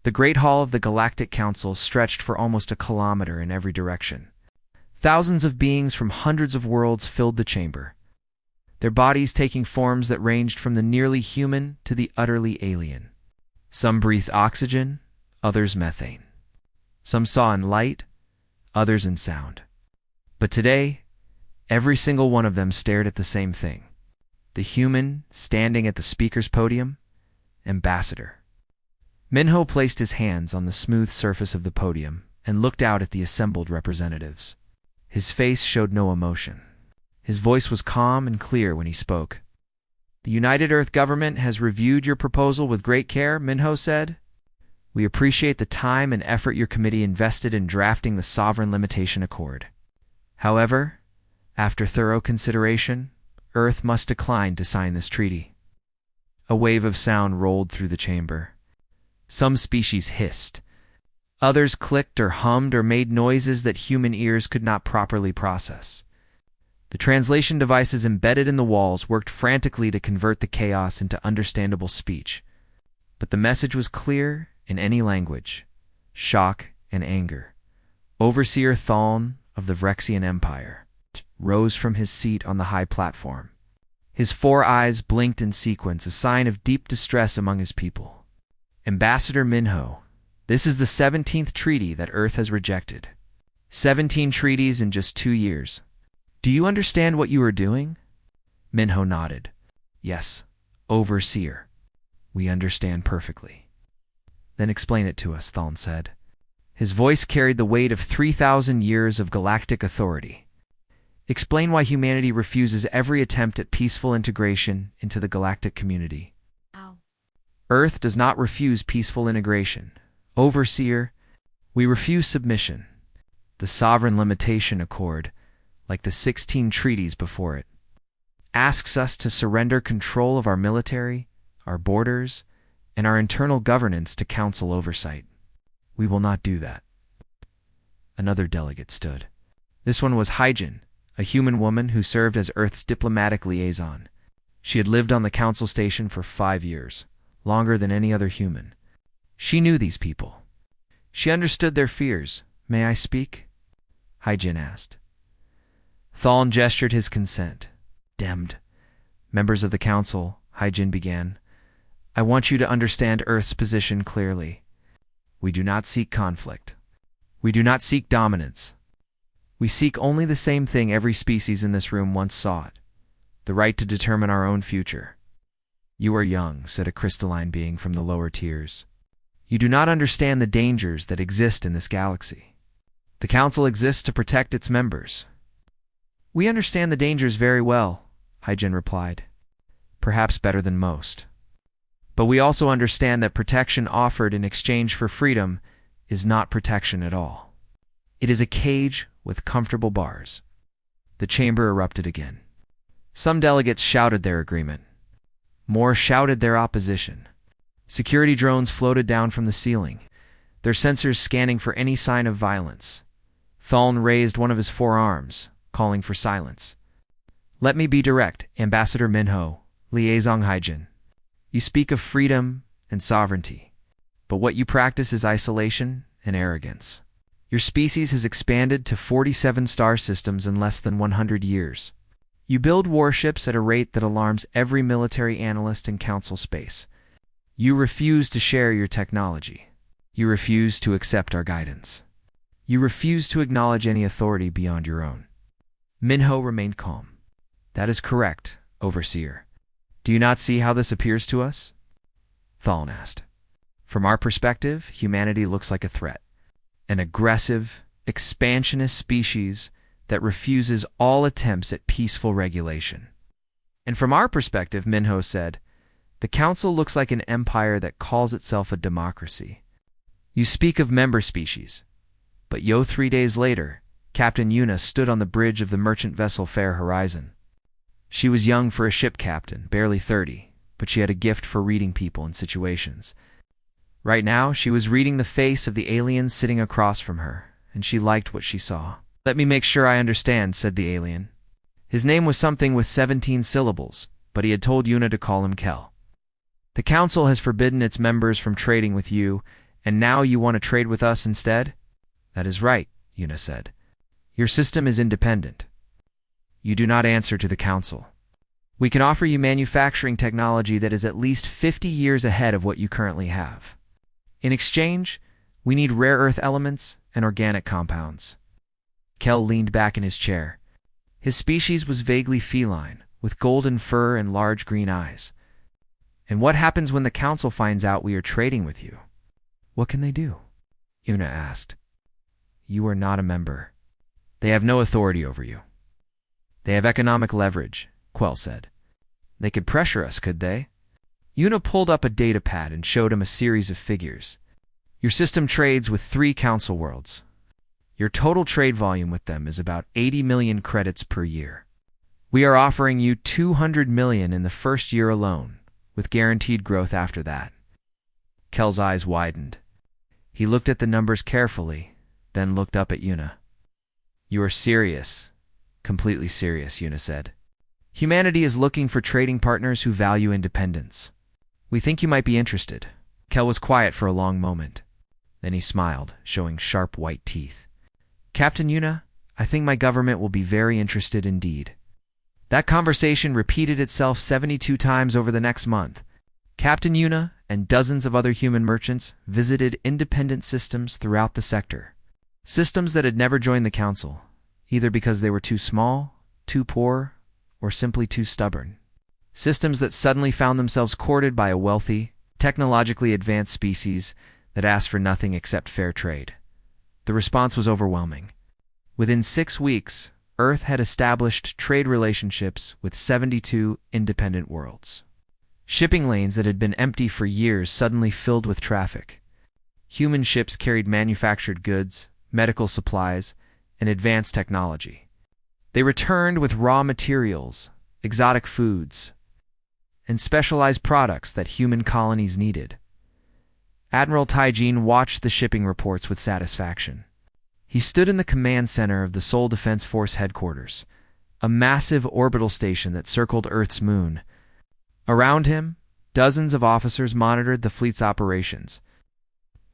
The Great Hall of the Galactic Council stretched for almost a kilometer in every direction. Thousands of beings from hundreds of worlds filled the chamber, their bodies taking forms that ranged from the nearly human to the utterly alien. Some breathed oxygen, others methane. Some saw in light, others in sound. But today, every single one of them stared at the same thing. The human standing at the speaker's podium, Ambassador. Minho placed his hands on the smooth surface of the podium and looked out at the assembled representatives. His face showed no emotion. His voice was calm and clear when he spoke. "The United Earth government has reviewed your proposal with great care," Minho said. "We appreciate the time and effort your committee invested in drafting the Sovereign Limitation Accord. However, after thorough consideration, Earth must decline to sign this treaty." A wave of sound rolled through the chamber. Some species hissed. Others clicked or hummed or made noises that human ears could not properly process. The translation devices embedded in the walls worked frantically to convert the chaos into understandable speech. But the message was clear in any language: shock and anger. Overseer Thaln of the Vrexian Empire rose from his seat on the high platform. His 4 eyes blinked in sequence, a sign of deep distress among his people. "Ambassador Minho, this is the 17th treaty that Earth has rejected. 17 treaties in just 2 years. Do you understand what you are doing?" Minho nodded. "Yes, Overseer. We understand perfectly." "Then explain it to us," Thaln said. His voice carried the weight of 3,000 years of galactic authority. "Explain why humanity refuses every attempt at peaceful integration into the galactic community." "Earth does not refuse peaceful integration. Overseer, we refuse submission. The Sovereign Limitation Accord, like the 16 treaties before it, asks us to surrender control of our military, our borders, and our internal governance to Council oversight. We will not do that." Another delegate stood. This one was Hyjin, a human woman who served as Earth's diplomatic liaison. She had lived on the Council station for 5 years, longer than any other human. She knew these people. She understood their fears. "May I speak?" Hyjin asked. Thaln gestured his consent. "Demmed. Members of the Council," Hyjin began, "I want you to understand Earth's position clearly. We do not seek conflict. We do not seek dominance. We seek only the same thing every species in this room once sought: the right to determine our own future." "You are young," said a crystalline being from the lower tiers. "You do not understand the dangers that exist in this galaxy. The Council exists to protect its members." "We understand the dangers very well," Hyjin replied. "Perhaps better than most. But we also understand that protection offered in exchange for freedom is not protection at all. It is a cage with comfortable bars." The chamber erupted again. Some delegates shouted their agreement. More shouted their opposition. Security drones floated down from the ceiling, their sensors scanning for any sign of violence. Thaln raised one of his 4 arms, calling for silence. "Let me be direct, Ambassador Minho, Liaison Hyjin. You speak of freedom and sovereignty, but what you practice is isolation and arrogance. Your species has expanded to 47 star systems in less than 100 years. You build warships at a rate that alarms every military analyst in Council space. You refuse to share your technology. You refuse to accept our guidance. You refuse to acknowledge any authority beyond your own." Minho remained calm. "That is correct, Overseer. Do you not see how this appears to us?" Thaln asked. "From our perspective, humanity looks like a threat. An aggressive, expansionist species that refuses all attempts at peaceful regulation." "And from our perspective," Minho said, "the Council looks like an empire that calls itself a democracy. You speak of member species, but 3 days later, Captain Yuna stood on the bridge of the merchant vessel Fair Horizon. She was young for a ship captain, barely 30, but she had a gift for reading people and situations. Right now, she was reading the face of the alien sitting across from her, and she liked what she saw. "Let me make sure I understand," said the alien. His name was something with 17 syllables, but he had told Yuna to call him Kel. "The Council has forbidden its members from trading with you And now you want to trade with us instead? That is right, Yuna said. Your system is independent. You do not answer to the Council. We can offer you manufacturing technology that is at least 50 years ahead of what you currently have. In exchange, we need rare earth elements and organic compounds. Kel leaned back in his chair. His species was vaguely feline, with golden fur and large green eyes. And what happens when the Council finds out we are trading with you? What can they do? Yuna asked. You are not a member. They have no authority over you. They have economic leverage, Quell said. They could pressure us, could they? Yuna pulled up a data pad and showed him a series of figures. Your system trades with 3 Council worlds. Your total trade volume with them is about 80 million credits per year. We are offering you 200 million in the first year alone, with guaranteed growth after that. Kel's eyes widened. He looked at the numbers carefully, then looked up at Yuna. You are serious. Completely serious, Yuna said. Humanity is looking for trading partners who value independence. We think you might be interested. Kel was quiet for a long moment. Then he smiled, showing sharp white teeth. Captain Yuna, I think my government will be very interested indeed. That conversation repeated itself 72 times over the next month. Captain Yuna and dozens of other human merchants visited independent systems throughout the sector. Systems that had never joined the Council, either because they were too small, too poor, or simply too stubborn. Systems that suddenly found themselves courted by a wealthy, technologically advanced species that asked for nothing except fair trade. The response was overwhelming. Within 6 weeks, Earth had established trade relationships with 72 independent worlds. Shipping lanes that had been empty for years suddenly filled with traffic. Human ships carried manufactured goods, medical supplies, and advanced technology. They returned with raw materials, exotic foods, and specialized products that human colonies needed. Admiral Taijin watched the shipping reports with satisfaction. He stood in the command center of the Seoul Defense Force headquarters, a massive orbital station that circled Earth's moon. Around him, dozens of officers monitored the fleet's operations.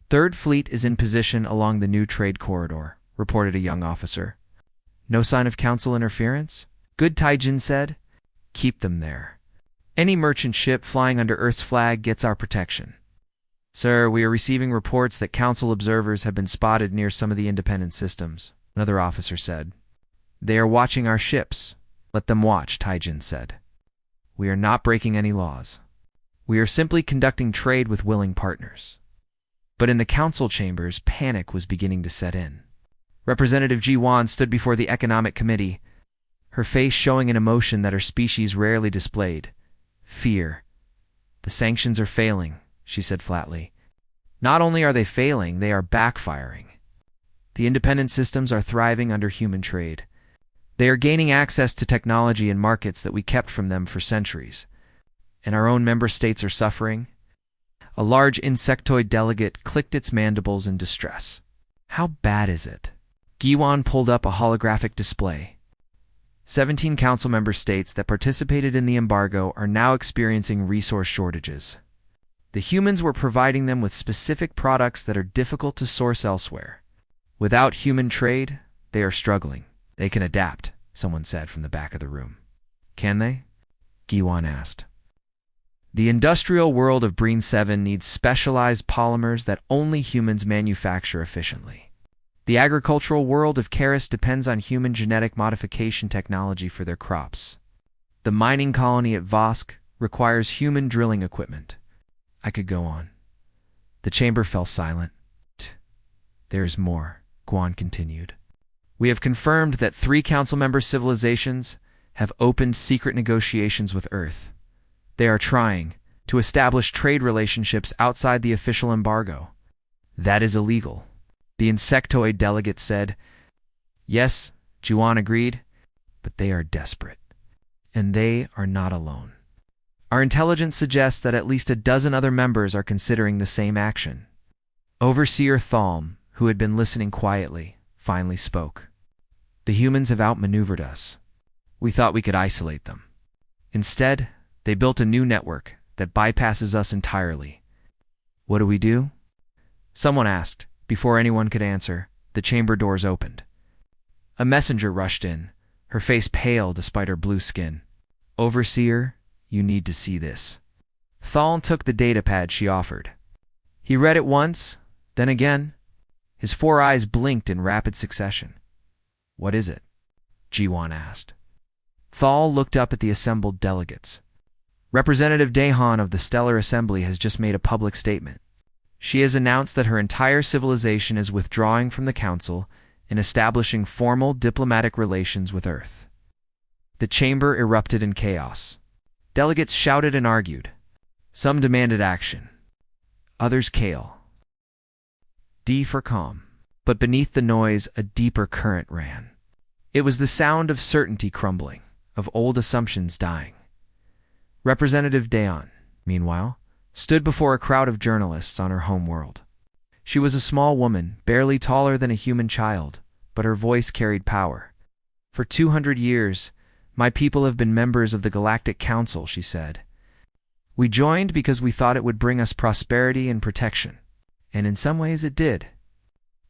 Third Fleet is in position along the new trade corridor, reported a young officer. No sign of Council interference? Good, Taijin said. Keep them there. Any merchant ship flying under Earth's flag gets our protection. Sir, we are receiving reports that Council observers have been spotted near some of the independent systems, another officer said. They are watching our ships. Let them watch, Taijin said. We are not breaking any laws. We are simply conducting trade with willing partners. But in the Council chambers, panic was beginning to set in. Representative Ji-Wan stood before the Economic Committee, her face showing an emotion that her species rarely displayed. Fear. The sanctions are failing, she said flatly. Not only are they failing, they are backfiring. The independent systems are thriving under human trade. They are gaining access to technology and markets that we kept from them for centuries. And our own member states are suffering. A large insectoid delegate clicked its mandibles in distress. How bad is it? Giwan pulled up a holographic display. 17 Council member states that participated in the embargo are now experiencing resource shortages. The humans were providing them with specific products that are difficult to source elsewhere. Without human trade, they are struggling. They can adapt, someone said from the back of the room. Can they? Giwan asked. The industrial world of Breen 7 needs specialized polymers that only humans manufacture efficiently. The agricultural world of Karis depends on human genetic modification technology for their crops. The mining colony at Vosk requires human drilling equipment. I could go on. The chamber fell silent. There is more, Guan continued. We have confirmed that 3 council-member civilizations have opened secret negotiations with Earth. They are trying to establish trade relationships outside the official embargo. That is illegal. The insectoid delegate said. Yes, Juan agreed, but they are desperate. And they are not alone. Our intelligence suggests that at least a dozen other members are considering the same action. Overseer Thalm, who had been listening quietly, finally spoke. The humans have outmaneuvered us. We thought we could isolate them. Instead, they built a new network that bypasses us entirely. What do? Someone asked. Before anyone could answer, the chamber doors opened. A messenger rushed in, her face pale despite her blue skin. Overseer, you need to see this. Thaln took the datapad she offered. He read it once, then again. His 4 eyes blinked in rapid succession. What is it? Jiwan asked. Thal looked up at the assembled delegates. Representative Dahan of the Stellar Assembly has just made a public statement. She has announced that her entire civilization is withdrawing from the Council and establishing formal diplomatic relations with Earth. The chamber erupted in chaos. Delegates shouted and argued. Some demanded action. Others kale. D for calm. But beneath the noise, a deeper current ran. It was the sound of certainty crumbling, of old assumptions dying. Representative Dayan, meanwhile, stood before a crowd of journalists on her home world. She was a small woman, barely taller than a human child, but her voice carried power. For 200 years, my people have been members of the Galactic Council, she said. We joined because we thought it would bring us prosperity and protection, and in some ways it did.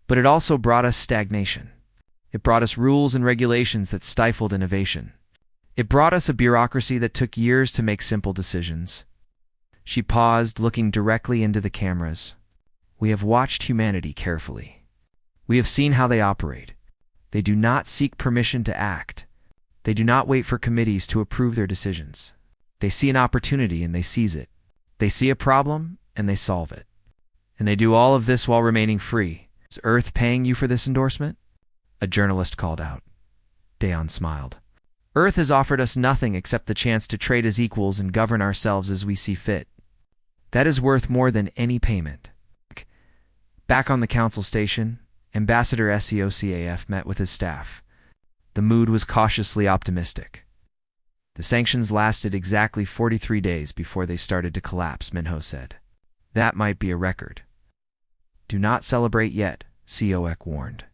But it also brought us stagnation. It brought us rules and regulations that stifled innovation. It brought us a bureaucracy that took years to make simple decisions. She paused, looking directly into the cameras. We have watched humanity carefully. We have seen how they operate. They do not seek permission to act. They do not wait for committees to approve their decisions. They see an opportunity and they seize it. They see a problem and they solve it. And they do all of this while remaining free. Is Earth paying you for this endorsement? A journalist called out. Dayan smiled. Earth has offered us nothing except the chance to trade as equals and govern ourselves as we see fit. That is worth more than any payment. Back on the council station, Ambassador SEOCAF met with his staff. The mood was cautiously optimistic. The sanctions lasted exactly 43 days before they started to collapse, Minho said. That might be a record. Do not celebrate yet, Seoek warned.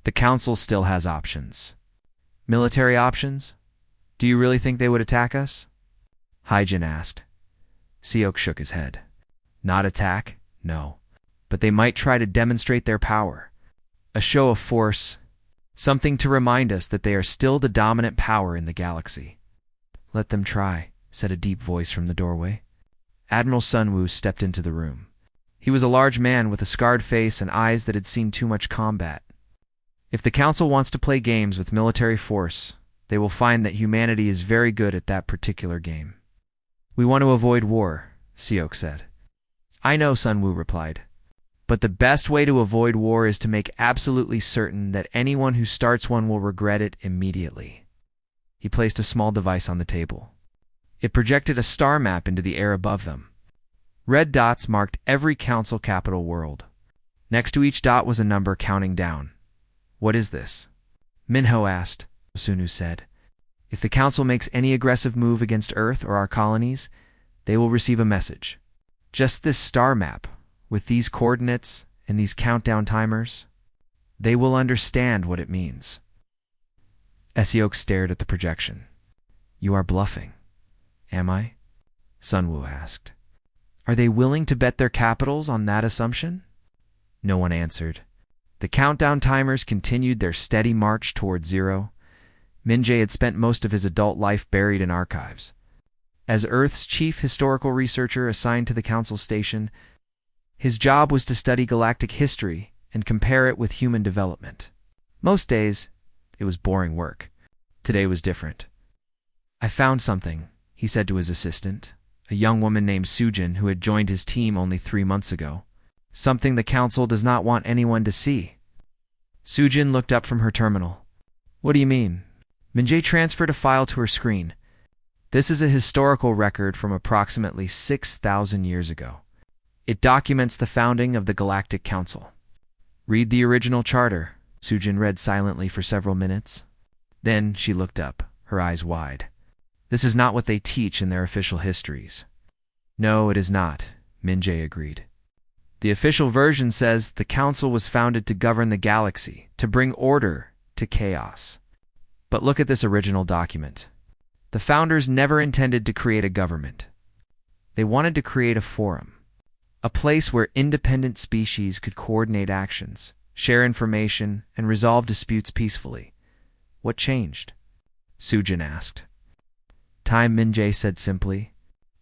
The council still has options. Military options? Do you really think they would attack us? Hyjin asked. Seok shook his head. Not attack? No. But they might try to demonstrate their power. A show of force. Something to remind us that they are still the dominant power in the galaxy. Let them try, said a deep voice from the doorway. Admiral Sunwoo stepped into the room. He was a large man with a scarred face and eyes that had seen too much combat. If the Council wants to play games with military force, they will find that humanity is very good at that particular game. We want to avoid war, Seok said. I know, Sunwoo replied. But the best way to avoid war is to make absolutely certain that anyone who starts one will regret it immediately. He placed a small device on the table. It projected a star map into the air above them. Red dots marked every council capital world. Next to each dot was a number counting down. What is this? Minho asked. Sunu said. If the council makes any aggressive move against Earth or our colonies, they will receive a message. Just this star map, with these coordinates and these countdown timers, they will understand what it means. Seok stared at the projection. You are bluffing. Am I? Sunwoo asked. Are they willing to bet their capitals on that assumption? No one answered. The countdown timers continued their steady march toward zero. Minjae had spent most of his adult life buried in archives. As Earth's chief historical researcher assigned to the Council Station, his job was to study galactic history and compare it with human development. Most days, it was boring work. Today was different. I found something, he said to his assistant, a young woman named Sujin who had joined his team only 3 months ago. Something the Council does not want anyone to see. Sujin looked up from her terminal. What do you mean? Minjae transferred a file to her screen. This is a historical record from approximately 6,000 years ago. It documents the founding of the Galactic Council. Read the original charter, Sujin read silently for several minutes. Then she looked up, her eyes wide. This is not what they teach in their official histories. No, it is not, Minjae agreed. The official version says the Council was founded to govern the galaxy, to bring order to chaos. But look at this original document. The founders never intended to create a government. They wanted to create a forum. a place where independent species could coordinate actions, share information, and resolve disputes peacefully. What changed? Sujin asked. Time, Minjae said simply,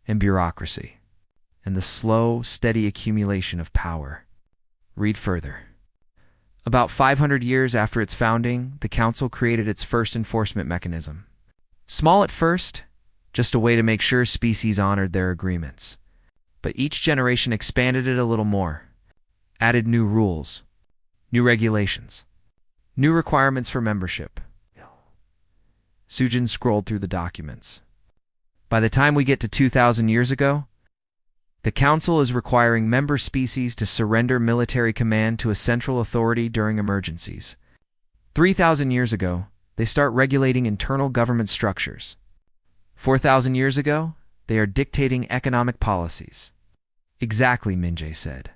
and bureaucracy, and the slow, steady accumulation of power. Read further. About 500 years after its founding, the Council created its first enforcement mechanism. Small at first, just a way to make sure species honored their agreements. But each generation expanded it a little more, added new rules, new regulations, new requirements for membership. Sujin scrolled through the documents. By the time we get to 2,000 years ago, the Council is requiring member species to surrender military command to a central authority during emergencies. 3,000 years ago, they start regulating internal government structures. 4,000 years ago, they are dictating economic policies. Exactly, Minjae said.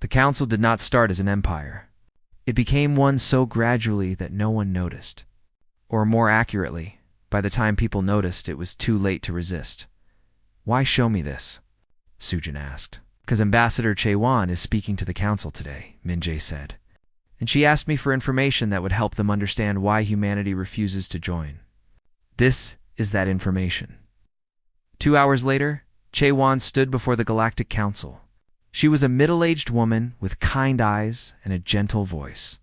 The Council did not start as an empire. It became one so gradually that no one noticed. Or more accurately, by the time people noticed, it was too late to resist. Why show me this? Sujin asked. Because Ambassador Chewan is speaking to the Council today, Minjae said. And she asked me for information that would help them understand why humanity refuses to join. This is that information. 2 hours later, Chewan stood before the Galactic Council. She was a middle-aged woman with kind eyes and a gentle voice.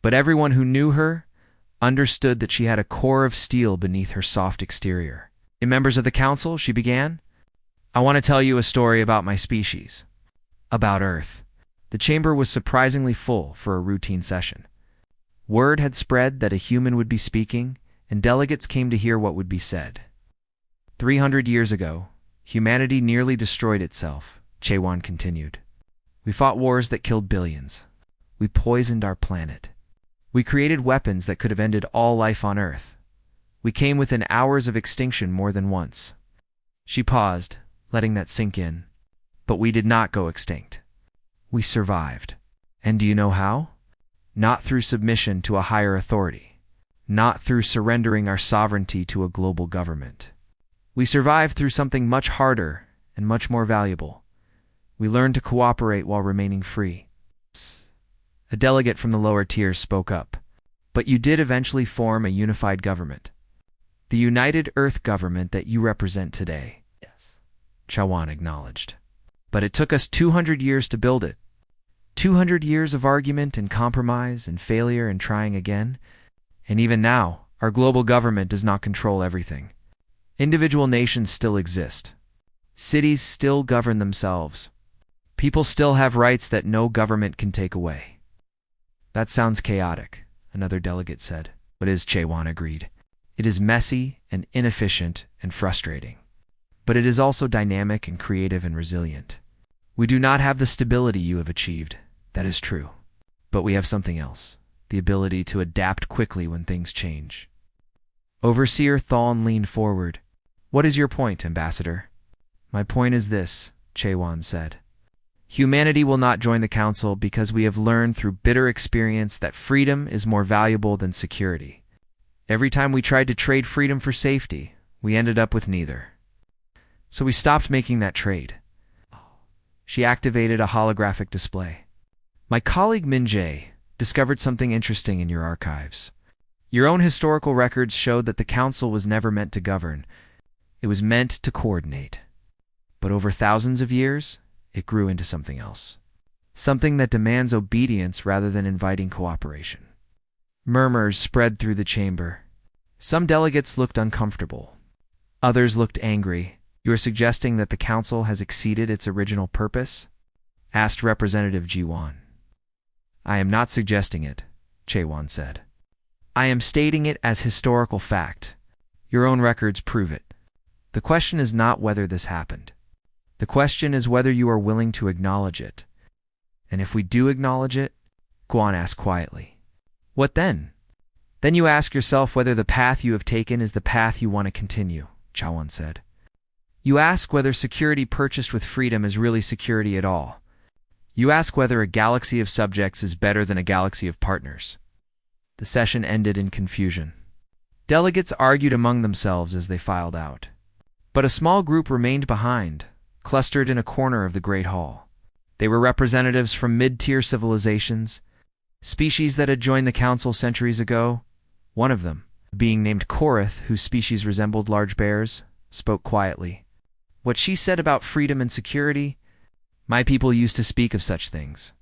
But everyone who knew her understood that she had a core of steel beneath her soft exterior. Members of the Council, she began, I want to tell you a story about my species. About Earth. The chamber was surprisingly full for a routine session. Word had spread that a human would be speaking, and delegates came to hear what would be said. 300 years ago, humanity nearly destroyed itself, Chewan continued. We fought wars that killed billions. We poisoned our planet. We created weapons that could have ended all life on Earth. We came within hours of extinction more than once. She paused, letting that sink in. But we did not go extinct. We survived. And do you know how? Not through submission to a higher authority. Not through surrendering our sovereignty to a global government. We survived through something much harder and much more valuable. We learned to cooperate while remaining free. A delegate from the lower tiers spoke up. But you did eventually form a unified government. The United Earth government that you represent today. Yes. Chewan acknowledged. But it took us 200 years to build it. 200 years of argument and compromise and failure and trying again. And even now, our global government does not control everything. Individual nations still exist. Cities still govern themselves. People still have rights that no government can take away. That sounds chaotic, another delegate said. But Chewan agreed. It is messy and inefficient and frustrating. But it is also dynamic and creative and resilient. We do not have the stability you have achieved. That is true. But we have something else. The ability to adapt quickly when things change. Overseer Thawne leaned forward. What is your point, Ambassador? My point is this, Chewan said. Humanity will not join the Council because we have learned through bitter experience that freedom is more valuable than security. Every time we tried to trade freedom for safety, we ended up with neither. So we stopped making that trade. She activated a holographic display. My colleague Minjae discovered something interesting in your archives. Your own historical records showed that the Council was never meant to govern. It was meant to coordinate. But over thousands of years, it grew into something else. Something that demands obedience rather than inviting cooperation. Murmurs spread through the chamber. Some delegates looked uncomfortable. Others looked angry. You are suggesting that the Council has exceeded its original purpose? Asked Representative Jiwan. I am not suggesting it, Chewan said. I am stating it as historical fact. Your own records prove it. The question is not whether this happened. The question is whether you are willing to acknowledge it. And if we do acknowledge it, Guan asked quietly. What then? Then you ask yourself whether the path you have taken is the path you want to continue, Chewan said. You ask whether security purchased with freedom is really security at all. You ask whether a galaxy of subjects is better than a galaxy of partners. The session ended in confusion. Delegates argued among themselves as they filed out. But a small group remained behind, clustered in a corner of the Great Hall. They were representatives from mid-tier civilizations, species that had joined the Council centuries ago. One of them, a being named Korath, whose species resembled large bears, spoke quietly. What she said about freedom and security, my people used to speak of such things.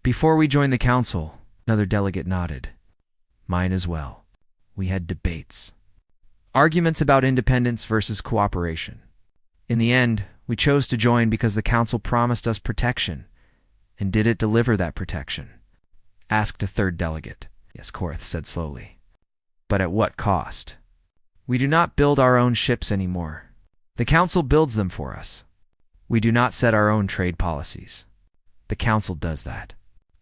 Before we joined the Council, another delegate nodded. Mine as well. We had debates. Arguments about independence versus cooperation. In the end, we chose to join because the Council promised us protection. And did it deliver that protection? Asked a third delegate. Yes, Korath said slowly. But at what cost? We do not build our own ships anymore. The Council builds them for us. We do not set our own trade policies. The Council does that.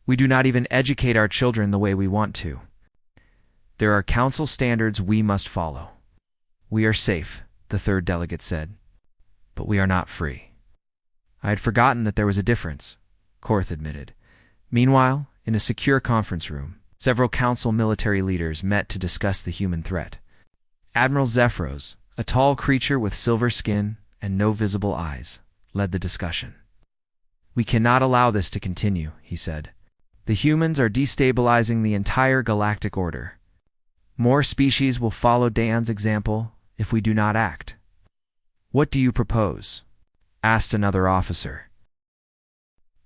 We do not even educate our children the way we want to. There are Council standards we must follow. We are safe, the third delegate said. But we are not free. I had forgotten that there was a difference, Korath admitted. Meanwhile, in a secure conference room, several Council military leaders met to discuss the human threat. Admiral Zephyros, a tall creature with silver skin and no visible eyes, led the discussion. We cannot allow this to continue, he said. The humans are destabilizing the entire galactic order. More species will follow Dan's example if we do not act. What do you propose? Asked another officer.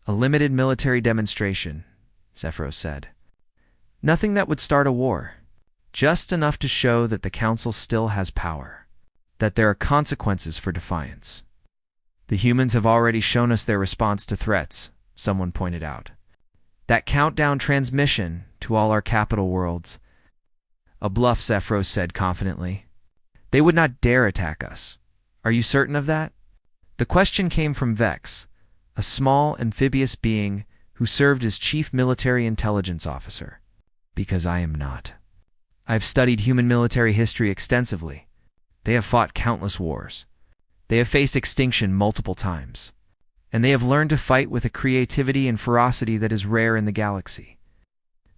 A limited military demonstration, Zephyros said. Nothing that would start a war. Just enough to show that the Council still has power. That there are consequences for defiance. The humans have already shown us their response to threats, someone pointed out. That countdown transmission to all our capital worlds. A bluff, Zephyros said confidently. They would not dare attack us. Are you certain of that? The question came from Vex, a small amphibious being who served as Chief Military Intelligence Officer. Because I am not. I have studied human military history extensively. They have fought countless wars. They have faced extinction multiple times. And they have learned to fight with a creativity and ferocity that is rare in the galaxy.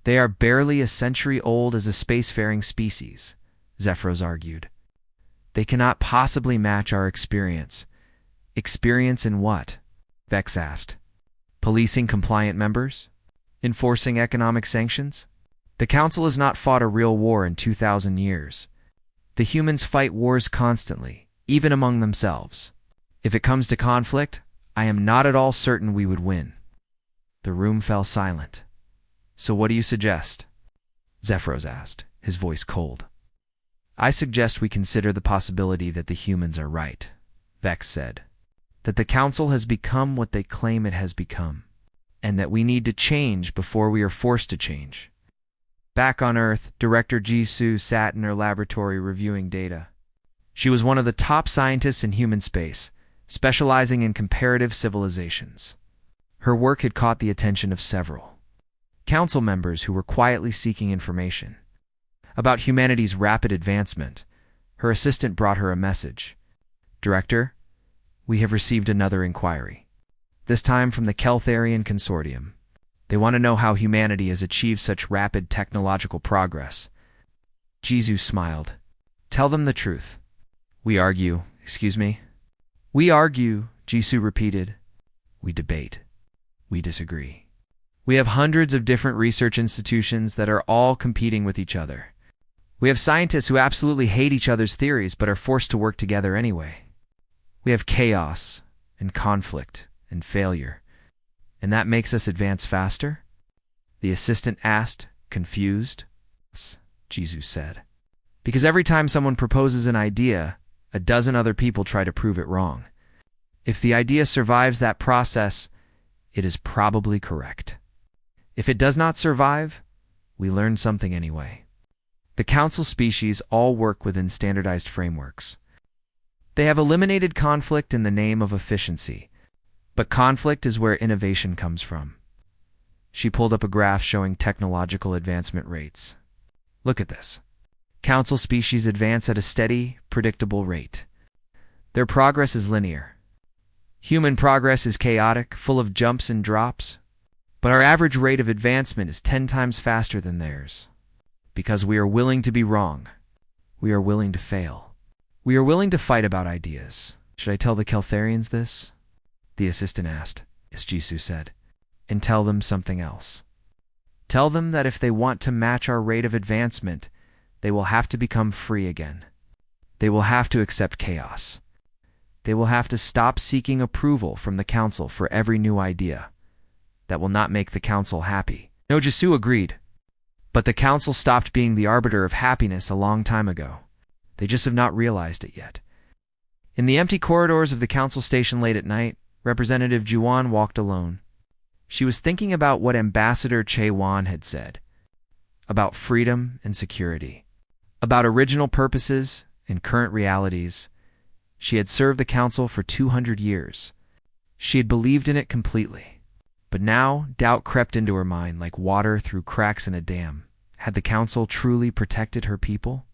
They are barely a century old as a spacefaring species, Zephyros argued. They cannot possibly match our experience. Experience in what? Vex asked. Policing compliant members? Enforcing economic sanctions? The Council has not fought a real war in 2,000 years. The humans fight wars constantly, even among themselves. If it comes to conflict, I am not at all certain we would win. The room fell silent. So what do you suggest? Zephyros asked, his voice cold. I suggest we consider the possibility that the humans are right, Vex said. That the Council has become what they claim it has become, and that we need to change before we are forced to change. Back on Earth, Director Jisoo sat in her laboratory reviewing data. She was one of the top scientists in human space, specializing in comparative civilizations. Her work had caught the attention of several Council members who were quietly seeking information. About humanity's rapid advancement, her assistant brought her a message. Director, we have received another inquiry. This time from the Keltharian Consortium. They want to know how humanity has achieved such rapid technological progress. Jisoo smiled. Tell them the truth. We argue, We argue, Jisoo repeated. We debate. We disagree. We have hundreds of different research institutions that are all competing with each other. We have scientists who absolutely hate each other's theories but are forced to work together anyway. We have chaos and conflict and failure. And that makes us advance faster? The assistant asked, confused. Yes, Jisoo said. Because every time someone proposes an idea, a dozen other people try to prove it wrong. If the idea survives that process, it is probably correct. If it does not survive, we learn something anyway. The Council species all work within standardized frameworks. They have eliminated conflict in the name of efficiency, but conflict is where innovation comes from. She pulled up a graph showing technological advancement rates. Look at this. Council species advance at a steady, predictable rate. Their progress is linear. Human progress is chaotic, full of jumps and drops, but our average rate of advancement is 10 times faster than theirs. Because we are willing to be wrong. We are willing to fail. We are willing to fight about ideas. Should I tell the Keltharians this? The assistant asked. Jisoo said, and tell them something else. Tell them that if they want to match our rate of advancement, they will have to become free again. They will have to accept chaos. They will have to stop seeking approval from the council for every new idea. That will not make the council happy. No, Jisoo agreed. But the council stopped being the arbiter of happiness a long time ago. They just have not realized it yet. In the empty corridors of the council station late at night, Representative Juwon walked alone. She was thinking about what Ambassador Chae-won had said, about freedom and security, about original purposes and current realities. She had served the council for 200 years. She had believed in it completely. But now doubt crept into her mind like water through cracks in a dam. Had the council truly protected her people?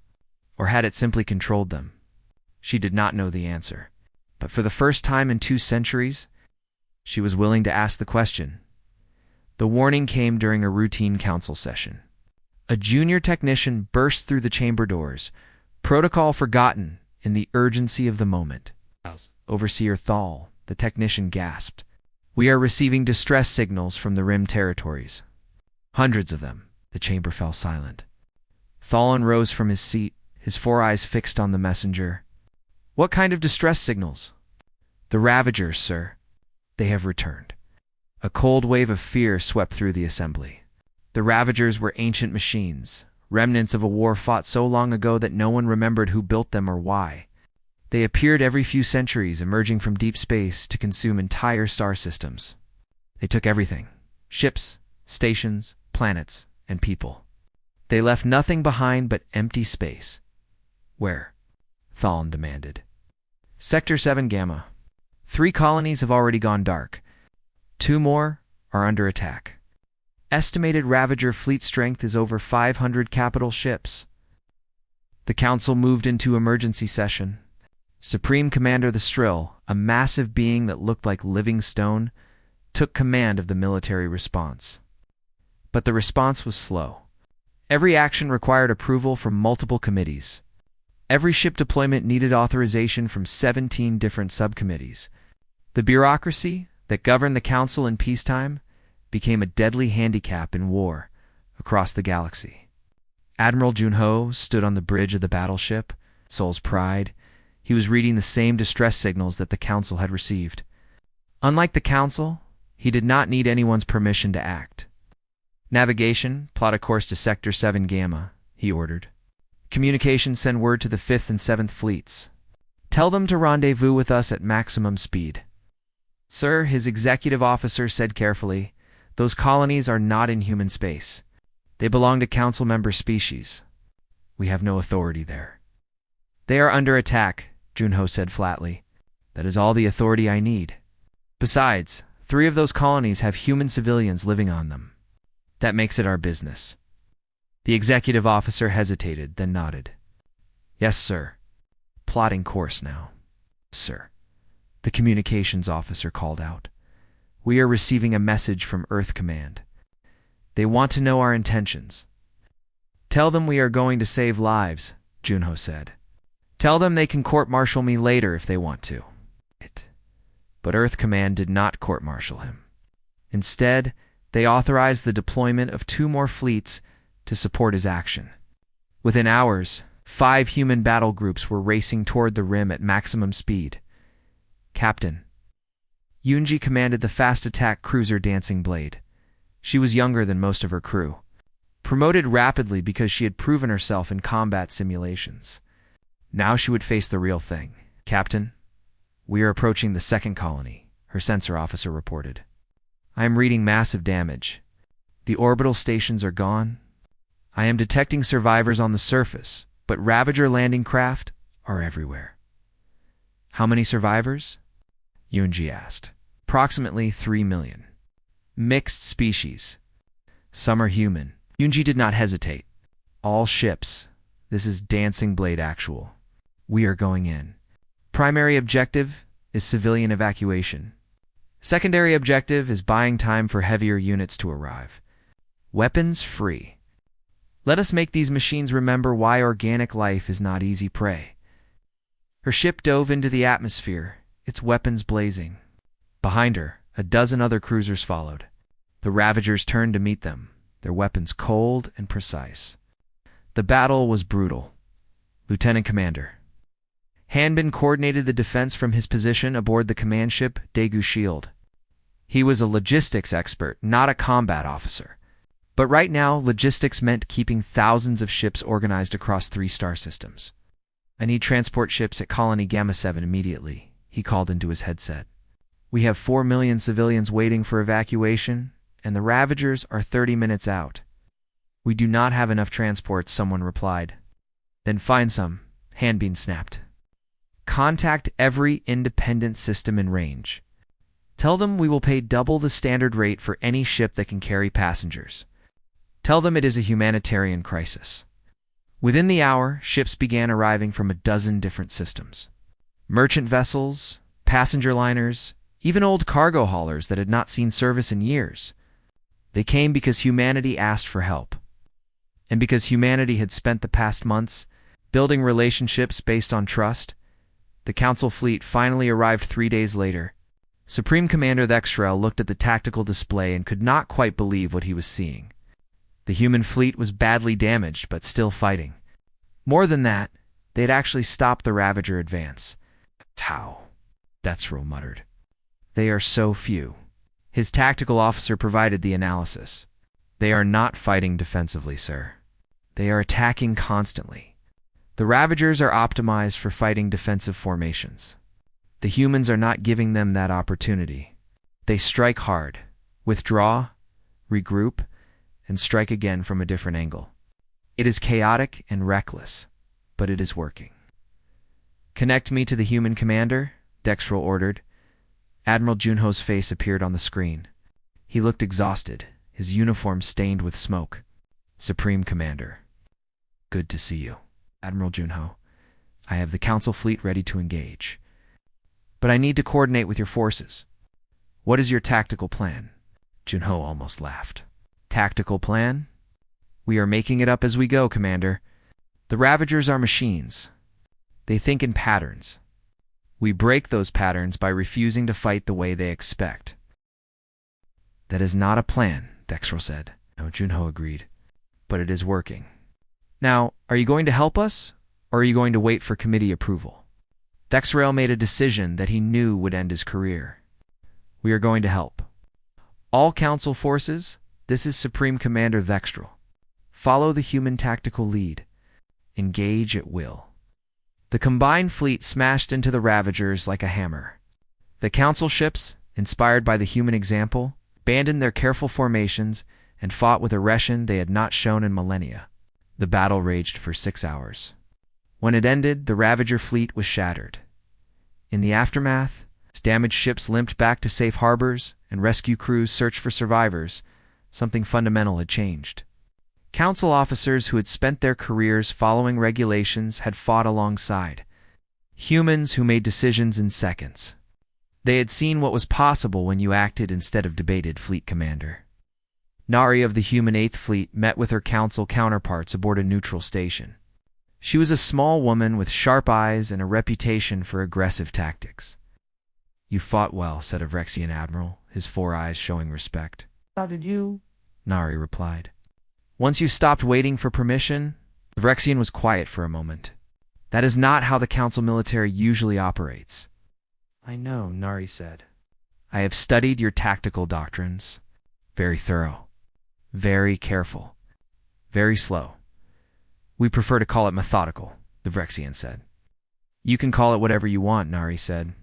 Or had it simply controlled them? She did not know the answer. But for the first time in 2 centuries, she was willing to ask the question. The warning came during a routine council session. A junior technician burst through the chamber doors, protocol forgotten in the urgency of the moment. Overseer Thal, the technician, gasped. We are receiving distress signals from the Rim territories. Hundreds of them. The chamber fell silent. Thal rose from his seat, his 4 eyes fixed on the messenger. What kind of distress signals? The Ravagers, sir. They have returned. A cold wave of fear swept through the assembly. The Ravagers were ancient machines, remnants of a war fought so long ago that no one remembered who built them or why. They appeared every few centuries, emerging from deep space to consume entire star systems. They took everything: ships, stations, planets, and people. They left nothing behind but empty space. Where? Thaln demanded. Sector 7 Gamma. 3 colonies have already gone dark. 2 more are under attack. Estimated Ravager fleet strength is over 500 capital ships. The council moved into emergency session. Supreme Commander the Strill, a massive being that looked like living stone, took command of the military response. But the response was slow. Every action required approval from multiple committees. Every ship deployment needed authorization from 17 different subcommittees. The bureaucracy that governed the council in peacetime became a deadly handicap in war across the galaxy. Admiral Junho stood on the bridge of the battleship, Seoul's pride. He was reading the same distress signals that the council had received. Unlike the council, he did not need anyone's permission to act. Navigation, plot a course to Sector 7 Gamma, he ordered. Communications, send word to the 5th and 7th fleets. Tell them to rendezvous with us at maximum speed. Sir, his executive officer said carefully, those colonies are not in human space. They belong to council member species. We have no authority there. They are under attack, Junho said flatly. That is all the authority I need. Besides, 3 of those colonies have human civilians living on them. That makes it our business. The executive officer hesitated, then nodded. Yes, sir. Plotting course now. Sir. The communications officer called out. We are receiving a message from Earth Command. They want to know our intentions. Tell them we are going to save lives, Junho said. Tell them they can court-martial me later if they want to. But Earth Command did not court-martial him. Instead, they authorized the deployment of 2 more fleets to support his action. Within hours, 5 human battle groups were racing toward the rim at maximum speed. Captain. Yoonji commanded the fast-attack cruiser Dancing Blade. She was younger than most of her crew, promoted rapidly because she had proven herself in combat simulations. Now she would face the real thing. Captain, we are approaching the 2nd colony, her sensor officer reported. I am reading massive damage. The orbital stations are gone. I am detecting survivors on the surface, but Ravager landing craft are everywhere. How many survivors? Yoonji asked. Approximately 3 million. Mixed species. Some are human. Yoonji did not hesitate. All ships. This is Dancing Blade Actual. We are going in. Primary objective is civilian evacuation. Secondary objective is buying time for heavier units to arrive. Weapons free. Let us make these machines remember why organic life is not easy prey. Her ship dove into the atmosphere, its weapons blazing. Behind her, A dozen other cruisers followed. The Ravagers turned to meet them, their weapons cold and precise. The battle was brutal. Lieutenant Commander Hanbin coordinated the defense from his position aboard the command ship Daegu Shield. He was a logistics expert, not a combat officer. But right now, logistics meant keeping thousands of ships organized across 3 star systems. "I need transport ships at Colony Gamma 7 immediately," he called into his headset. "We have 4 million civilians waiting for evacuation, and the Ravagers are 30 minutes out." "We do not have enough transports," someone replied. "Then find some," Hanbin snapped. "Contact every independent system in range. Tell them we will pay double the standard rate for any ship that can carry passengers. Tell them it is a humanitarian crisis." Within the hour, ships began arriving from a dozen different systems. Merchant vessels, passenger liners, even old cargo haulers that had not seen service in years. They came because humanity asked for help. And because humanity had spent the past months building relationships based on trust, the Council fleet finally arrived 3 days later. Supreme Commander Thexrel looked at the tactical display and could not quite believe what he was seeing. The human fleet was badly damaged, but still fighting. More than that, they had actually stopped the Ravager advance. "Tau," Thexrel muttered. "They are so few." His tactical officer provided the analysis. "They are not fighting defensively, sir. They are attacking constantly. The Ravagers are optimized for fighting defensive formations. The humans are not giving them that opportunity. They strike hard, withdraw, regroup, and strike again from a different angle. It is chaotic and reckless, but it is working." "Connect me to the human commander," Thexrel ordered. Admiral Junho's face appeared on the screen. He looked exhausted, his uniform stained with smoke. "Supreme Commander. Good to see you, Admiral Junho. I have the Council fleet ready to engage. But I need to coordinate with your forces. What is your tactical plan?" Junho almost laughed. "Tactical plan? We are making it up as we go, Commander. The Ravagers are machines. They think in patterns. We break those patterns by refusing to fight the way they expect." "That is not a plan," Thexrel said. "No," Junho agreed. "But it is working. Now, are you going to help us, or are you going to wait for committee approval?" Thexrel made a decision that he knew would end his career. "We are going to help. All Council forces, this is Supreme Commander Thexrel. Follow the human tactical lead. Engage at will." The combined fleet smashed into the Ravagers like a hammer. The Council ships, inspired by the human example, abandoned their careful formations and fought with aggression they had not shown in millennia. The battle raged for 6 hours. When it ended, the Ravager fleet was shattered. In the aftermath, as damaged ships limped back to safe harbors and rescue crews searched for survivors, something fundamental had changed. Council officers who had spent their careers following regulations had fought alongside humans who made decisions in seconds. They had seen what was possible when you acted instead of debated, Fleet Commander. Nari of the Human 8th Fleet met with her Council counterparts aboard a neutral station. She was a small woman with sharp eyes and a reputation for aggressive tactics. "You fought well," said a Vrexian admiral, his 4 eyes showing respect. "How did you?" Nari replied. "Once you stopped waiting for permission," the Vrexian was quiet for a moment. "That is not how the Council military usually operates." "I know," Nari said. "I have studied your tactical doctrines. Very thorough. Very careful. Very slow. We prefer to call it methodical," the Vrexian said. "You can call it whatever you want," Nari said.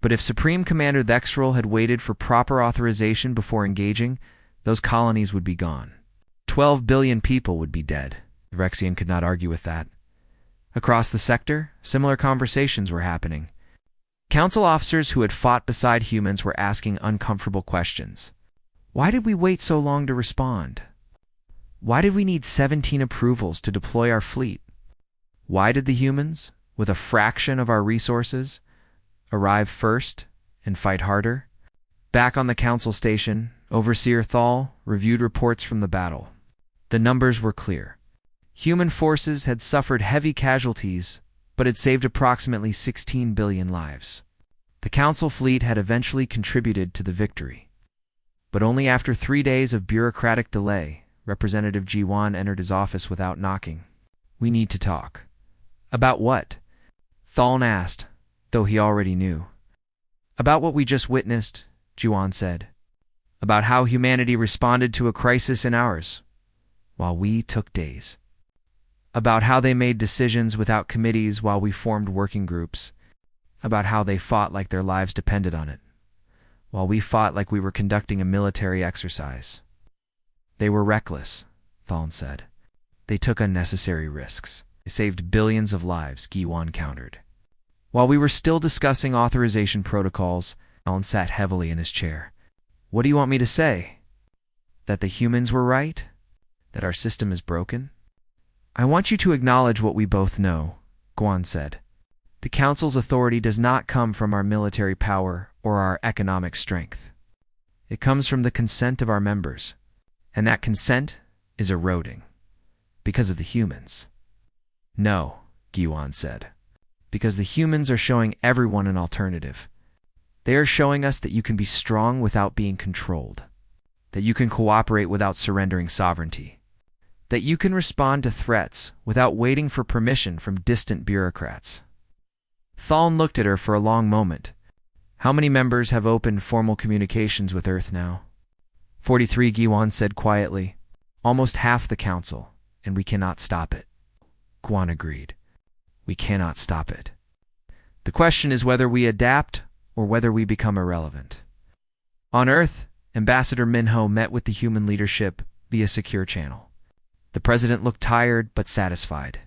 "But if Supreme Commander Thexrel had waited for proper authorization before engaging, those colonies would be gone. 12 billion people would be dead." The Vrexian could not argue with that. Across the sector, similar conversations were happening. Council officers who had fought beside humans were asking uncomfortable questions. Why did we wait so long to respond? Why did we need 17 approvals to deploy our fleet? Why did the humans, with a fraction of our resources, arrive first and fight harder? Back on the Council station, Overseer Thal reviewed reports from the battle. The numbers were clear. Human forces had suffered heavy casualties, but had saved approximately 16 billion lives. The Council fleet had eventually contributed to the victory. But only after 3 days of bureaucratic delay, Representative G1 entered his office without knocking. "We need to talk." "About what?" Thaln asked, though he already knew. "About what we just witnessed," G1 said. "About how humanity responded to a crisis in ours, while we took days. About how they made decisions without committees while we formed working groups. About how they fought like their lives depended on it, while we fought like we were conducting a military exercise." "They were reckless," Thaln said. "They took unnecessary risks. They saved billions of lives," Gi-wan countered. While we were still discussing authorization protocols, Thaln sat heavily in his chair. "What do you want me to say? That the humans were right? That our system is broken?" "I want you to acknowledge what we both know," Guan said. "The Council's authority does not come from our military power or our economic strength. It comes from the consent of our members, and that consent is eroding because of the humans." "No," Gi-wan said, "because the humans are showing everyone an alternative. They are showing us that you can be strong without being controlled, that you can cooperate without surrendering sovereignty, that you can respond to threats without waiting for permission from distant bureaucrats." Thaln looked at her for a long moment. "How many members have opened formal communications with Earth now?" 43, Gi-wan said quietly. "Almost half the Council, and we cannot stop it." Guan agreed. "We cannot stop it. The question is whether we adapt or whether we become irrelevant." On Earth, Ambassador Minho met with the human leadership via secure channel. The president looked tired but satisfied.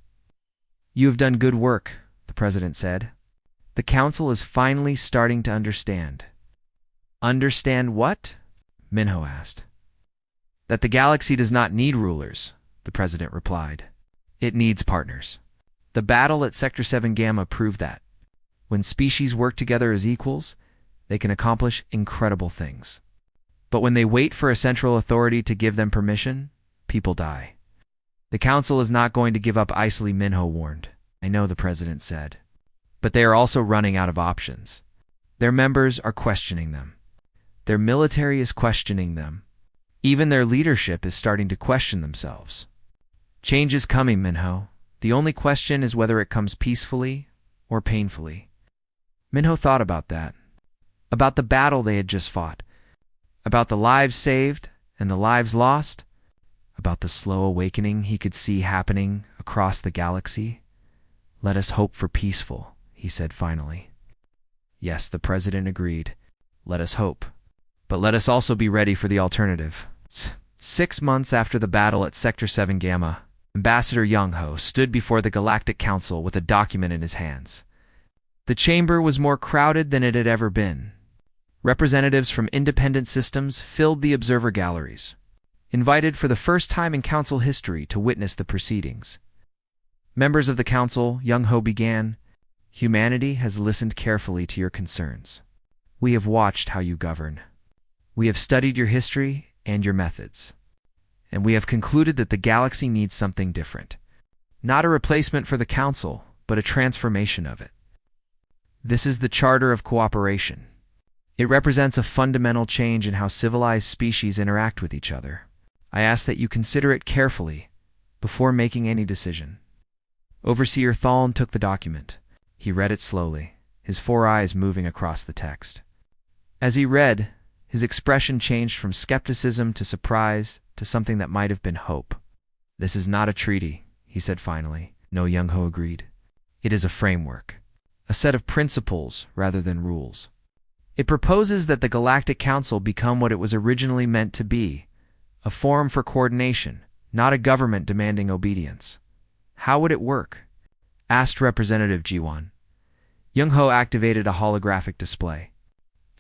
"You have done good work," the president said. "The Council is finally starting to understand." "Understand what?" Minho asked. "That the galaxy does not need rulers," the president replied. "It needs partners. The battle at Sector 7 Gamma proved that. When species work together as equals, they can accomplish incredible things. But when they wait for a central authority to give them permission, people die. The Council is not going to give up easily," Minho warned. "I know," the president said. "But they are also running out of options. Their members are questioning them. Their military is questioning them. Even their leadership is starting to question themselves. Change is coming, Minho. The only question is whether it comes peacefully or painfully." Minho thought about that. About the battle they had just fought. About the lives saved and the lives lost. About the slow awakening he could see happening across the galaxy. "Let us hope for peaceful," he said finally. "Yes," the president agreed. "Let us hope. But let us also be ready for the alternative." 6 months after the battle at Sector 7 Gamma, Ambassador Young-ho stood before the Galactic Council with a document in his hands. The chamber was more crowded than it had ever been. Representatives from independent systems filled the observer galleries, invited for the first time in Council history to witness the proceedings. "Members of the Council," Young-ho began, "humanity has listened carefully to your concerns. We have watched how you govern. We have studied your history and your methods. And we have concluded that the galaxy needs something different. Not a replacement for the Council, but a transformation of it. This is the Charter of Cooperation. It represents a fundamental change in how civilized species interact with each other. I ask that you consider it carefully before making any decision." Overseer Thaln took the document. He read it slowly, his 4 eyes moving across the text. As he read, his expression changed from skepticism to surprise to something that might have been hope. "This is not a treaty," he said finally. "No," Young-ho agreed. "It is a framework. A set of principles rather than rules. It proposes that the Galactic Council become what it was originally meant to be, a forum for coordination, not a government demanding obedience." "How would it work?" asked Representative G1. Young-ho activated a holographic display.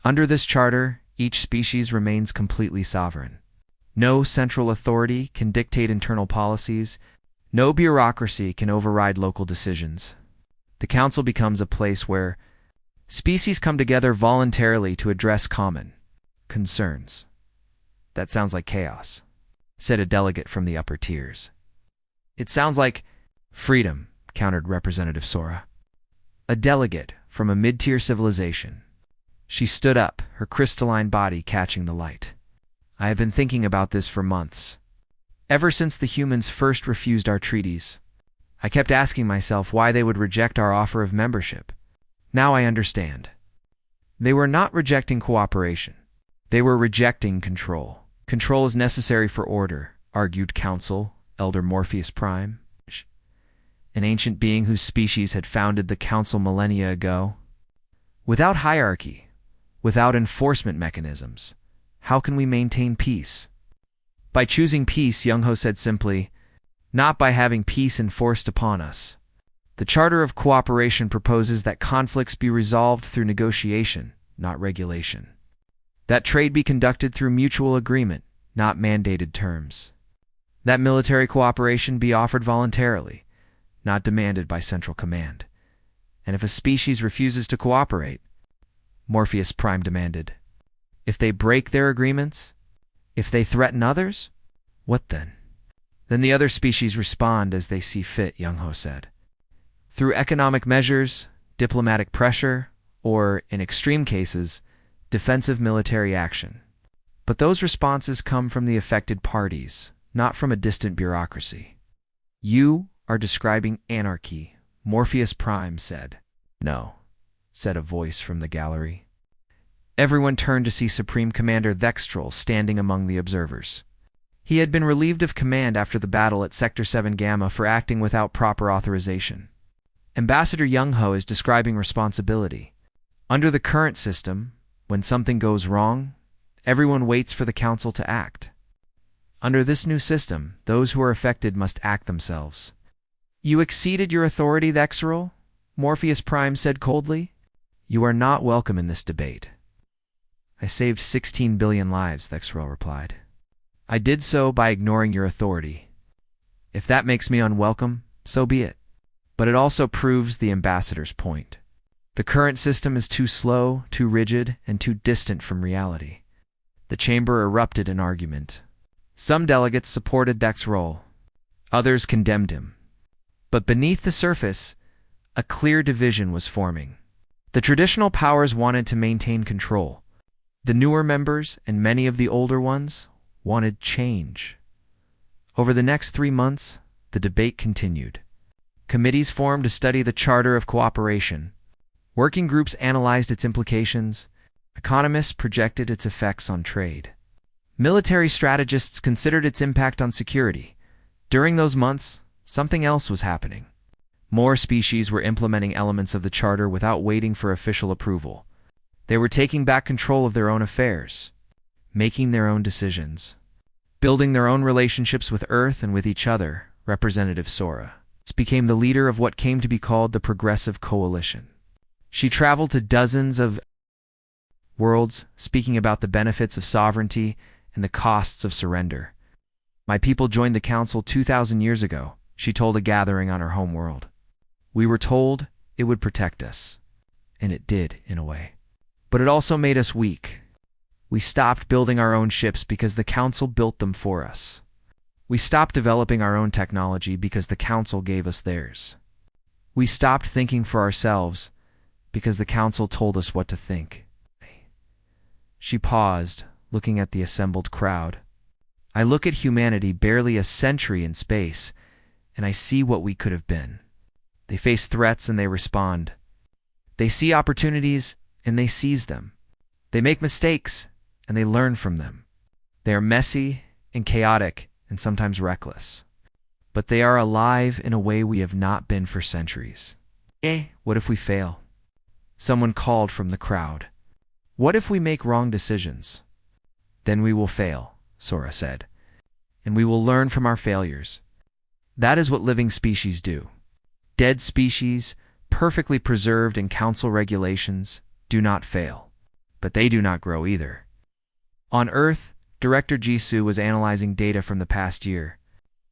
"Under this charter, each species remains completely sovereign. No central authority can dictate internal policies. No bureaucracy can override local decisions. The Council becomes a place where species come together voluntarily to address common concerns." "That sounds like chaos," said a delegate from the upper tiers. "It sounds like freedom," countered Representative Sora. A delegate from a mid-tier civilization, She stood up, her crystalline body catching the light. I have been thinking about this for months. Ever since the humans first refused our treaties, I kept asking myself why they would reject our offer of membership. Now I understand. They were not rejecting cooperation. They were rejecting control. Control is necessary for order, argued Council Elder Morpheus Prime, an ancient being whose species had founded the Council millennia ago. Without hierarchy, without enforcement mechanisms, how can we maintain peace? By choosing peace, Young Ho said simply, not by having peace enforced upon us. The Charter of Cooperation proposes that conflicts be resolved through negotiation, not regulation. That trade be conducted through mutual agreement, not mandated terms. That military cooperation be offered voluntarily, not demanded by central command. And if a species refuses to cooperate, Morpheus Prime demanded, if they break their agreements, if they threaten others, what then? Then the other species respond as they see fit, Young Ho said. Through economic measures, diplomatic pressure, or, in extreme cases, defensive military action. But those responses come from the affected parties, not from a distant bureaucracy. You are describing anarchy, Morpheus Prime said. No, said a voice from the gallery. Everyone turned to see Supreme Commander Thextrol standing among the observers. He had been relieved of command after the battle at Sector 7 Gamma for acting without proper authorization. Ambassador Young Ho is describing responsibility. Under the current system, when something goes wrong, everyone waits for the Council to act. Under this new system, those who are affected must act themselves. You exceeded your authority, Thextrol, Morpheus Prime said coldly. You are not welcome in this debate. I saved 16 billion lives, Thextrol replied. I did so by ignoring your authority. If that makes me unwelcome, so be it. But it also proves the ambassador's point. The current system is too slow, too rigid, and too distant from reality. The chamber erupted in argument. Some delegates supported Thextrol. Others condemned him. But beneath the surface, a clear division was forming. The traditional powers wanted to maintain control. The newer members, and many of the older ones, wanted change. Over the next 3 months, the debate continued. Committees formed to study the Charter of Cooperation. Working groups analyzed its implications. Economists projected its effects on trade. Military strategists considered its impact on security. During those months, something else was happening. More species were implementing elements of the Charter without waiting for official approval. They were taking back control of their own affairs, making their own decisions, building their own relationships with Earth and with each other, Representative Sora became the leader of what came to be called the Progressive Coalition. She traveled to dozens of worlds, speaking about the benefits of sovereignty and the costs of surrender. My people joined the Council 2,000 years ago, she told a gathering on her home world. We were told it would protect us, and it did, in a way. But it also made us weak. We stopped building our own ships because the Council built them for us. We stopped developing our own technology because the Council gave us theirs. We stopped thinking for ourselves because the Council told us what to think. She paused, looking at the assembled crowd. I look at humanity barely a century in space, and I see what we could have been. They face threats and they respond. They see opportunities and they seize them. They make mistakes and they learn from them. They are messy and chaotic and sometimes reckless. But they are alive in a way we have not been for centuries. What if we fail? Someone called from the crowd. What if we make wrong decisions? Then we will fail, Sora said, and we will learn from our failures. That is what living species do. Dead species, perfectly preserved in Council regulations, do not fail. But they do not grow either. On Earth, Director Jisoo was analyzing data from the past year.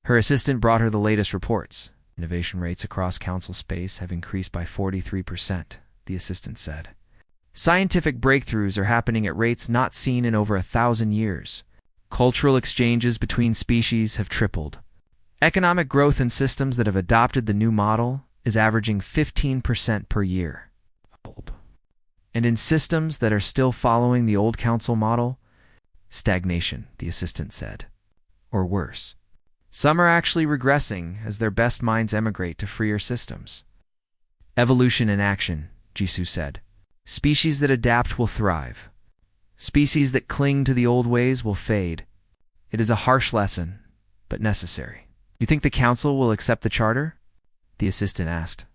Her assistant brought her the latest reports. Innovation rates across Council space have increased by 43%, the assistant said. Scientific breakthroughs are happening at rates not seen in over 1,000 years. Cultural exchanges between species have tripled. Economic growth in systems that have adopted the new model is averaging 15% per year. And in systems that are still following the old council model, stagnation, the assistant said. Or worse. Some are actually regressing as their best minds emigrate to freer systems. Evolution in action, Jisoo said. Species that adapt will thrive. Species that cling to the old ways will fade. It is a harsh lesson, but necessary. You think the council will accept the charter? The assistant asked.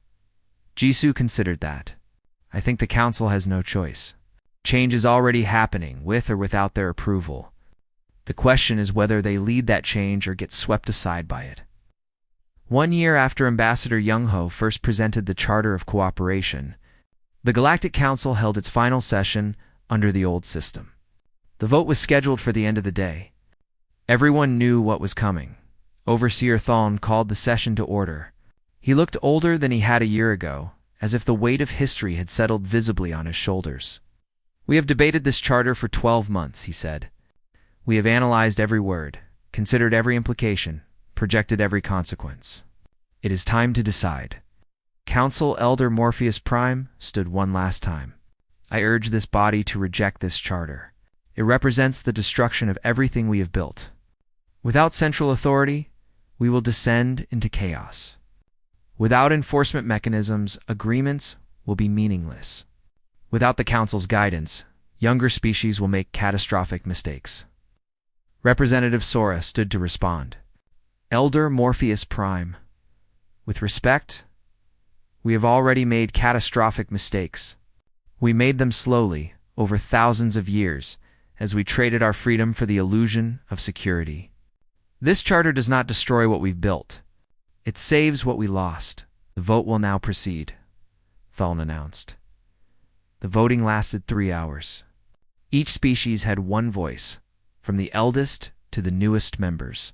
Jisoo considered that. I think the council has no choice. Change is already happening, with or without their approval. The question is whether they lead that change or get swept aside by it. 1 year after Ambassador Young-ho first presented the Charter of Cooperation, the Galactic Council held its final session under the old system. The vote was scheduled for the end of the day. Everyone knew what was coming. Overseer Thon called the session to order. He looked older than he had a year ago, as if the weight of history had settled visibly on his shoulders. We have debated this charter for 12 months, he said. We have analyzed every word, considered every implication, projected every consequence. It is time to decide. Council Elder Morpheus Prime stood one last time. I urge this body to reject this charter. It represents the destruction of everything we have built. Without central authority, we will descend into chaos. Without enforcement mechanisms, agreements will be meaningless. Without the Council's guidance, younger species will make catastrophic mistakes. Representative Sora stood to respond. Elder Morpheus Prime, with respect, we have already made catastrophic mistakes. We made them slowly, over thousands of years, as we traded our freedom for the illusion of security. This charter does not destroy what we've built. It saves what we lost. The vote will now proceed, Thuln announced. The voting lasted 3 hours. Each species had one voice, from the eldest to the newest members.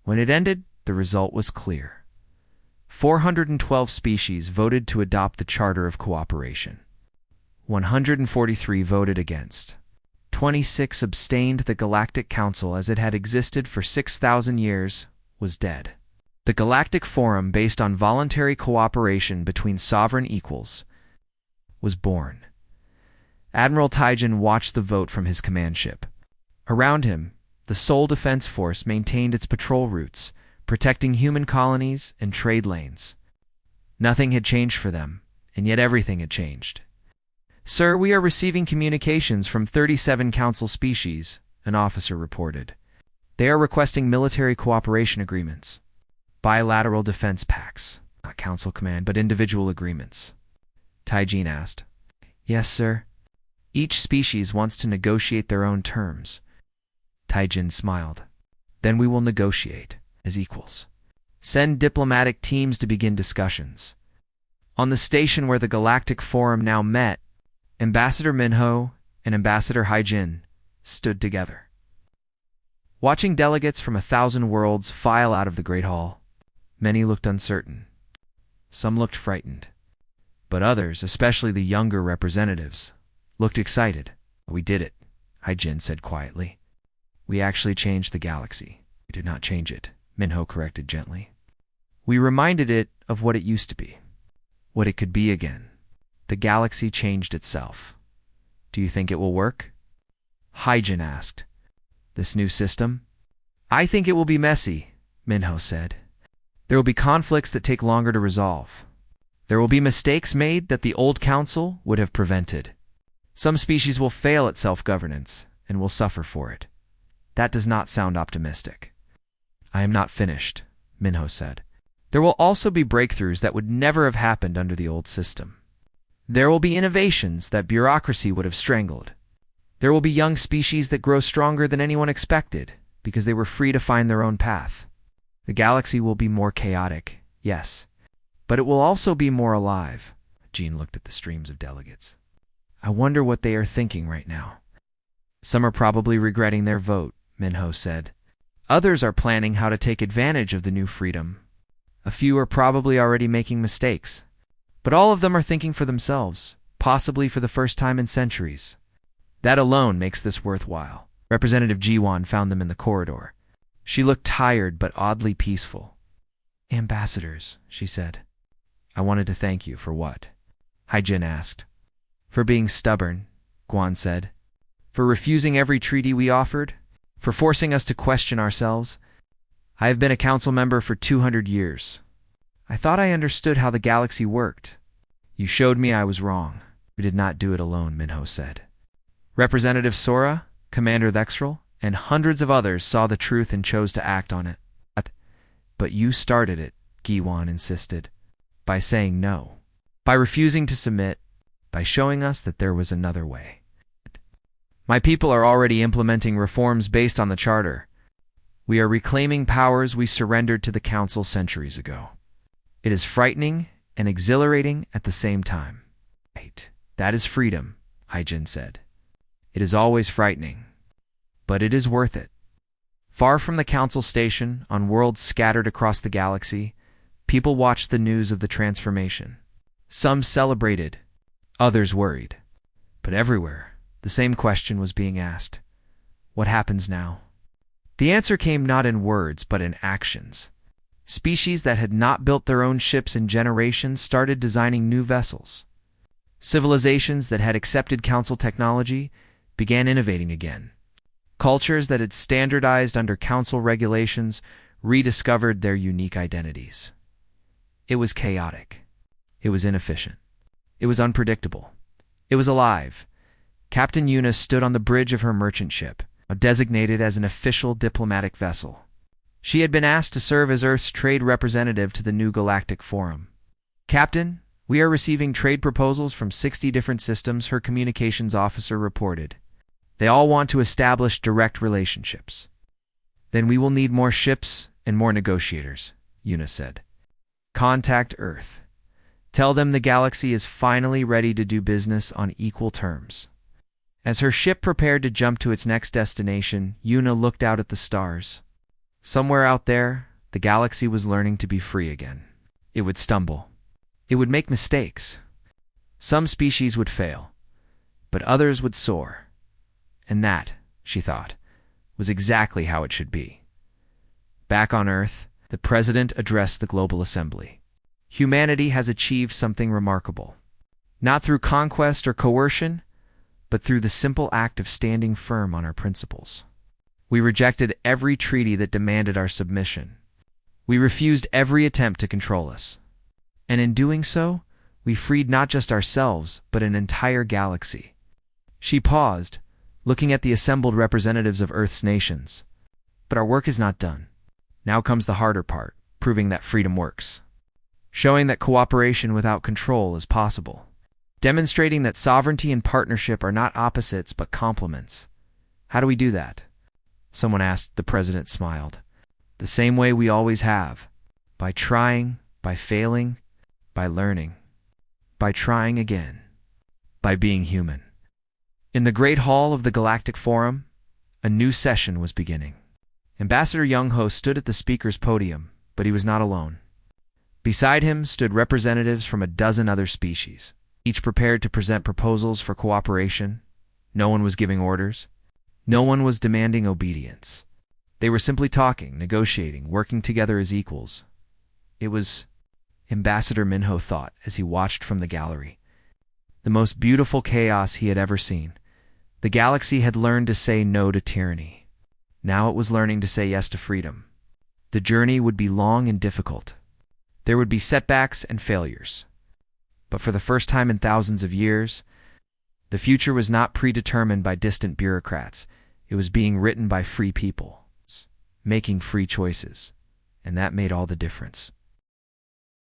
When it ended, the result was clear. 412 species voted to adopt the Charter of Cooperation. 143 voted against. 26 abstained. The Galactic Council, as it had existed for 6,000 years, was dead. The Galactic Forum, based on voluntary cooperation between sovereign equals, was born. Admiral Taijin watched the vote from his command ship. Around him, the Seoul Defense Force maintained its patrol routes, protecting human colonies and trade lanes. Nothing had changed for them, and yet everything had changed. Sir, we are receiving communications from 37 Council species, an officer reported. They are requesting military cooperation agreements. Bilateral defense pacts, not Council command, but individual agreements. Taijin asked. Yes, sir. Each species wants to negotiate their own terms. Taijin smiled. Then we will negotiate, as equals. Send diplomatic teams to begin discussions. On the station where the Galactic Forum now met, Ambassador Minho and Ambassador Haijin stood together. Watching delegates from 1,000 worlds file out of the Great Hall, many looked uncertain. Some looked frightened. But others, especially the younger representatives, looked excited. We did it, Haijin said quietly. We actually changed the galaxy. We did not change it, Minho corrected gently. We reminded it of what it used to be, what it could be again. The galaxy changed itself. Do you think it will work? Haijin asked. This new system? I think it will be messy, Minho said. There will be conflicts that take longer to resolve. There will be mistakes made that the old council would have prevented. Some species will fail at self-governance and will suffer for it. That does not sound optimistic. I am not finished, Minho said. There will also be breakthroughs that would never have happened under the old system. There will be innovations that bureaucracy would have strangled. There will be young species that grow stronger than anyone expected because they were free to find their own path. The galaxy will be more chaotic, yes, but it will also be more alive. Jean looked at the streams of delegates. I wonder what they are thinking right now. Some are probably regretting their vote, Minho said. Others are planning how to take advantage of the new freedom. A few are probably already making mistakes. But all of them are thinking for themselves, possibly for the first time in centuries. That alone makes this worthwhile. Representative Jiwon found them in the corridor. She looked tired but oddly peaceful. Ambassadors, she said. I wanted to thank you for what? Haijin asked. For being stubborn, Guan said. For refusing every treaty we offered. For forcing us to question ourselves. I have been a council member for 200 years. I thought I understood how the galaxy worked. You showed me I was wrong. We did not do it alone, Minho said. Representative Sora, Commander Thexrel, and hundreds of others saw the truth and chose to act on it. But you started it, Giwan insisted. By saying no. By refusing to submit. By showing us that there was another way. My people are already implementing reforms based on the Charter. We are reclaiming powers we surrendered to the Council centuries ago. It is frightening and exhilarating at the same time. Right. That is freedom, Hyjin said. It is always frightening. But it is worth it. Far from the Council station, on worlds scattered across the galaxy, people watched the news of the transformation. Some celebrated, others worried. But everywhere, the same question was being asked. What happens now? The answer came not in words, but in actions. Species that had not built their own ships in generations started designing new vessels. Civilizations that had accepted Council technology began innovating again. Cultures that had standardized under Council regulations rediscovered their unique identities. It was chaotic. It was inefficient. It was unpredictable. It was alive. Captain Yuna stood on the bridge of her merchant ship, designated as an official diplomatic vessel. She had been asked to serve as Earth's trade representative to the new Galactic Forum. Captain, we are receiving trade proposals from 60 different systems, her communications officer reported. They all want to establish direct relationships. Then we will need more ships and more negotiators, Yuna said. Contact Earth. Tell them the galaxy is finally ready to do business on equal terms. As her ship prepared to jump to its next destination, Yuna looked out at the stars. Somewhere out there, the galaxy was learning to be free again. It would stumble. It would make mistakes. Some species would fail, but others would soar. And that, she thought, was exactly how it should be. Back on Earth, the President addressed the Global Assembly. Humanity has achieved something remarkable. Not through conquest or coercion, but through the simple act of standing firm on our principles. We rejected every treaty that demanded our submission. We refused every attempt to control us. And in doing so, we freed not just ourselves, but an entire galaxy. She paused, looking at the assembled representatives of Earth's nations. But our work is not done. Now comes the harder part, proving that freedom works. Showing that cooperation without control is possible. Demonstrating that sovereignty and partnership are not opposites but complements. How do we do that? Someone asked. The President smiled. The same way we always have. By trying, by failing, by learning. By trying again. By being human. In the Great Hall of the Galactic Forum, a new session was beginning. Ambassador Young-Ho stood at the speaker's podium, but he was not alone. Beside him stood representatives from a dozen other species, each prepared to present proposals for cooperation. No one was giving orders. No one was demanding obedience. They were simply talking, negotiating, working together as equals. It was, Ambassador Minho thought as he watched from the gallery, the most beautiful chaos he had ever seen. The galaxy had learned to say no to tyranny. Now it was learning to say yes to freedom. The journey would be long and difficult. There would be setbacks and failures. But for the first time in thousands of years, the future was not predetermined by distant bureaucrats. It was being written by free people, making free choices. And that made all the difference.